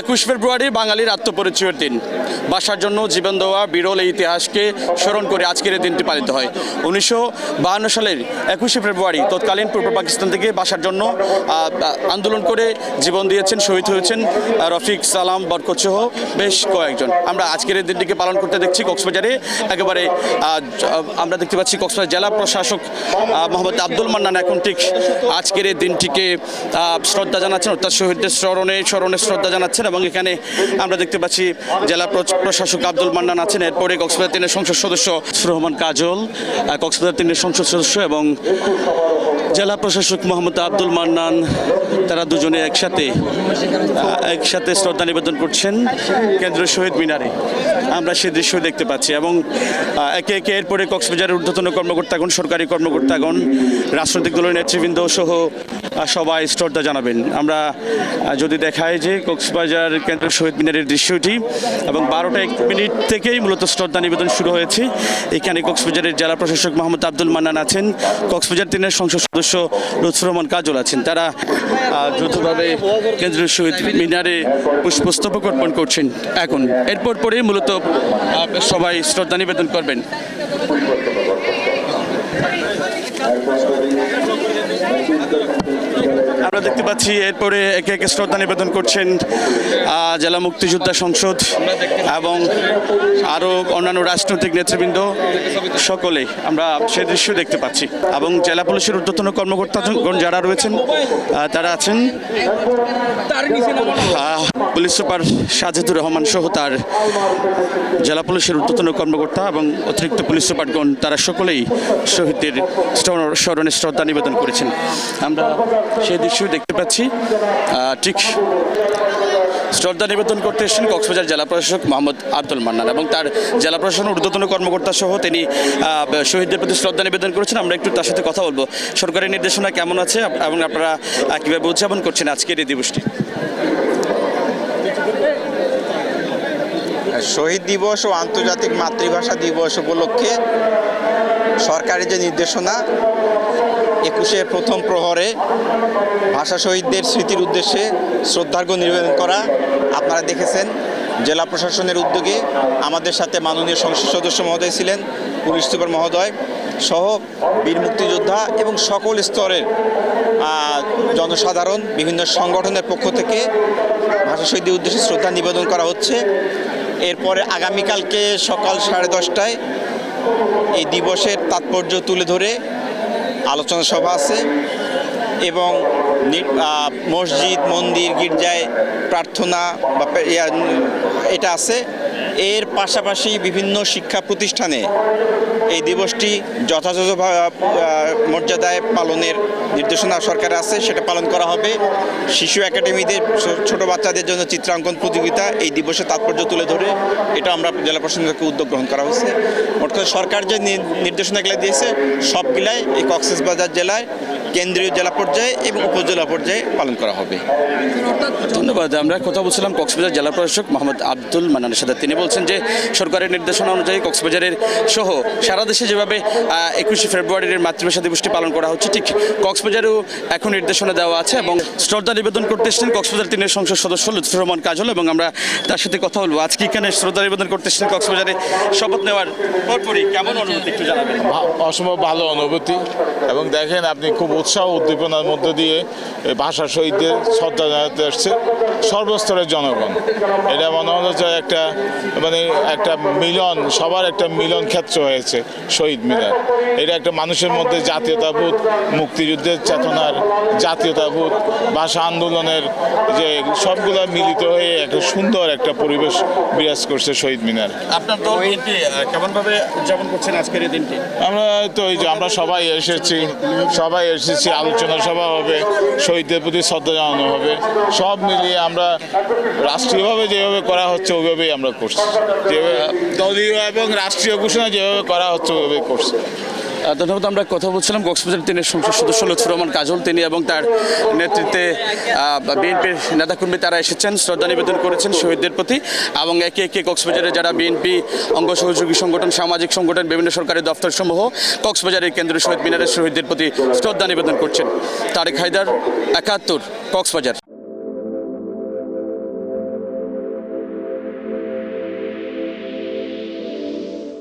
21 ফেব্রুয়ারি বাঙালির আত্মপরিচয়ের দিন। বাসার জন্য জীবন দেওয়া বিরল এই ইতিহাসকে স্মরণ করে আজকের এই দিনটি পালিত হয়। 1952 সালের 21 ফেব্রুয়ারি তৎকালীন পূর্ব পাকিস্তান থেকে বাসার জন্য আন্দোলন করে জীবন দিয়েছেন, শহীদ হয়েছেন রফিক, সালাম, বরকত সহ বেশ কয়েকজন। আমরা আজকের এই দিনটিকে পালন করতে দেখছি কক্সবাজারে। একেবারে আমরা দেখতে পাচ্ছি কক্সবাজার জেলা প্রশাসক মোহাম্মদ আব্দুল মান্নান এখন ঠিক আজকের এই দিনটিকে শ্রদ্ধা জানাচ্ছেন, অর্থাৎ শহীদদের স্মরণে শ্রদ্ধা জানাচ্ছেন। এবং এখানে আমরা দেখতে পাচ্ছি জেলা প্রশাসক আব্দুল মান্নান আছেন। এরপরে কক্সবাজার 3-এর সংসদ সদস্য রহমান কাজল, কক্সবাজার 3-এর সংসদ সদস্য এবং জেলা প্রশাসক মোহাম্মদ আব্দুল মান্নান, তারা দুজনে একসাথে শ্রদ্ধা নিবেদন করছেন কেন্দ্রীয় শহীদ মিনারে। আমরা সেই দৃশ্য দেখতে পাচ্ছি এবং একে একে এরপরে কক্সবাজারের ঊর্ধ্বতন কর্মকর্তাগণ, সরকারি কর্মকর্তাগণ, রাজনৈতিক দলের নেতৃবৃন্দ সহ সবাই শ্রদ্ধা জানাবেন। আমরা যদি দেখাই যে কক্সবাজার কেন্দ্রীয় শহীদ মিনারের দৃশ্যটি এবং 12টা 1 মিনিট থেকেই মূলত শ্রদ্ধা নিবেদন শুরু হয়েছে। এখানে কক্সবাজারের জেলা প্রশাসক মোহাম্মদ আব্দুল মান্নান আছেন, কক্সবাজার 3-এর সংসদ সদস্য লুৎফর রহমান কাজল আছেন। তারা যৌথভাবে কেন্দ্রীয় শহীদ মিনারে পুষ্পস্তবক অর্পণ করছেন। এখন এরপর পরে মূলত সবাই শ্রদ্ধা নিবেদন করবেন। আমরা দেখতে পাচ্ছি এরপরে একে একে শ্রদ্ধা নিবেদন করছেন জেলা মুক্তিযোদ্ধা সংসদ এবং আরও অন্যান্য রাজনৈতিক নেতৃবৃন্দ, সকলে আমরা সে দৃশ্য দেখতে পাচ্ছি। এবং জেলা পুলিশের ঊর্ধ্বতন কর্মকর্তাগণ যারা রয়েছেন তারা আছেন, পুলিশ সুপার সাজেদুর রহমান সহ তার জেলা পুলিশের ঊর্ধ্বতন কর্মকর্তা এবং অতিরিক্ত পুলিশ সুপারগণ, তারা সকলেই শহীদদের স্মরণে শ্রদ্ধা নিবেদন করেছেন। আমরা সেই দৃশ্য দেখতে পাচ্ছি। ঠিক শ্রদ্ধা নিবেদন করতে এসেছেন কক্সবাজার জেলা প্রশাসক মোহাম্মদ আব্দুল মান্নান এবং তার জেলা প্রশাসনের ঊর্ধ্বতন কর্মকর্তা সহ তিনি শহীদদের প্রতি শ্রদ্ধা নিবেদন করেছেন। আমরা একটু তার সাথে কথা বলবো। সরকারি নির্দেশনা কেমন আছে এবং আপনারা কীভাবে উদযাপন করছেন আজকের এই দিবসটি? শহীদ দিবস ও আন্তর্জাতিক মাতৃভাষা দিবস উপলক্ষে সরকারি যে নির্দেশনা 21-এর প্রথম প্রহরে ভাষা শহীদদের স্মৃতির উদ্দেশ্যে শ্রদ্ধার্ঘ্য নিবেদন করা আপনারা দেখেছেন। জেলা প্রশাসনের উদ্যোগে আমাদের সাথে মাননীয় সংসদ সদস্য মহোদয় ছিলেন, পুলিশ সুপার মহোদয় সহ বীর মুক্তিযোদ্ধা এবং সকল স্তরের জনসাধারণ, বিভিন্ন সংগঠনের পক্ষ থেকে ভাষা শহীদদের উদ্দেশ্যে শ্রদ্ধা নিবেদন করা হচ্ছে। এরপরে আগামীকালকে সকাল 10:30টায় এই দিবসের তাৎপর্য তুলে ধরে আলোচনা সভা আছে এবং মসজিদ, মন্দির, গির্জায় প্রার্থনা বা এটা আছে। এর পাশাপাশি বিভিন্ন শিক্ষা প্রতিষ্ঠানে এই দিবসটি যথাযথ মর্যাদায় পালনের নির্দেশনা সরকারের আছে, সেটা পালন করা হবে। শিশু একাডেমিতে ছোট বাচ্চাদের জন্য চিত্রাঙ্কন প্রতিযোগিতা এই দিবসের তাৎপর্য তুলে ধরে এটা আমরা জেলা প্রশাসন থেকে উদ্যোগ গ্রহণ করা হয়েছে। মোট কথা সরকার যে নির্দেশনাগুলো দিয়েছে সবগুলাই এই কক্সবাজার জেলায় কেন্দ্রীয় জেলা পর্যায়ে এবং উপজেলা পর্যায়ে পালন করা হবে। ধন্যবাদ। আমরা কথা বলছিলাম কক্সবাজার জেলা প্রশাসক মোহাম্মদ আব্দুল মান্নানের সাথে। তিনি বলছেন যে সরকারের নির্দেশনা অনুযায়ী কক্সবাজারের সহ সারা দেশে যেভাবে 21 ফেব্রুয়ারির মাতৃভাষা দিবসটি পালন করা হচ্ছে, ঠিক কক্সবাজারেও এখন নির্দেশনা দেওয়া আছে। এবং শ্রদ্ধা নিবেদন করতে এসেছেন কক্সবাজার 3-এর সংসদ সদস্য লুৎফর রহমান কাজল এবং আমরা তার সাথে কথা বলবো। আজকে এখানে শ্রদ্ধা নিবেদন করতে এসেছেন কক্সবাজারে শপথ নেওয়ার পরপরই কেমন অনুভূতি একটু জানাবেন? অসম্ভব ভালো অনুভূতি এবং দেখেন আপনি খুব উৎসাহ উদ্দীপনার মধ্য দিয়ে ভাষা শহীদদের শ্রদ্ধা জানাতে আসছে সর্বস্তরের জনগণ। এটা মনে হলো যে একটা মিলন, সবার একটা মিলন ক্ষেত্র হয়েছে শহীদ মিনার। এটা একটা মানুষের মধ্যে জাতীয়তাবোধ, মুক্তিযুদ্ধের চেতনার জাতীয়তাবোধ, ভাষা আন্দোলনের যে সবগুলো মিলিত হয়ে একটা সুন্দর একটা পরিবেশ বিরাজ করছে শহীদ মিনার। আপনার দল কেমনভাবে উদযাপন করছেন আজকের এই দিনটি? আমরা তো এই যে আমরা সবাই এসেছি, আলোচনা সভা হবে, শহীদদের প্রতি শ্রদ্ধা জানানো হবে। সব মিলিয়ে আমরা রাষ্ট্রীয়ভাবে যেভাবে করা হচ্ছে ওইভাবেই আমরা করছি, যেভাবে দলীয় এবং রাষ্ট্রীয় ঘোষণা যেভাবে করা হচ্ছে ওইভাবেই করছি। ধন্যবাদ। আমরা কথা বলছিলাম কক্সবাজার 3-এর সংসদ সদস্য লুৎফর রহমান কাজল। তিনি এবং তার নেতৃত্বে বিএনপির নেতাকর্মী তারা এসেছেন, শ্রদ্ধা নিবেদন করেছেন শহীদদের প্রতি এবং একে একে কক্সবাজারে যারা বিএনপি অঙ্গ সহযোগী সংগঠন, সামাজিক সংগঠন, বিভিন্ন সরকারি দপ্তর সমূহ কক্সবাজারের কেন্দ্রীয় শহীদ মিনারের শহীদদের প্রতি শ্রদ্ধা নিবেদন করছেন। তারেক হায়দার, 71, কক্সবাজার।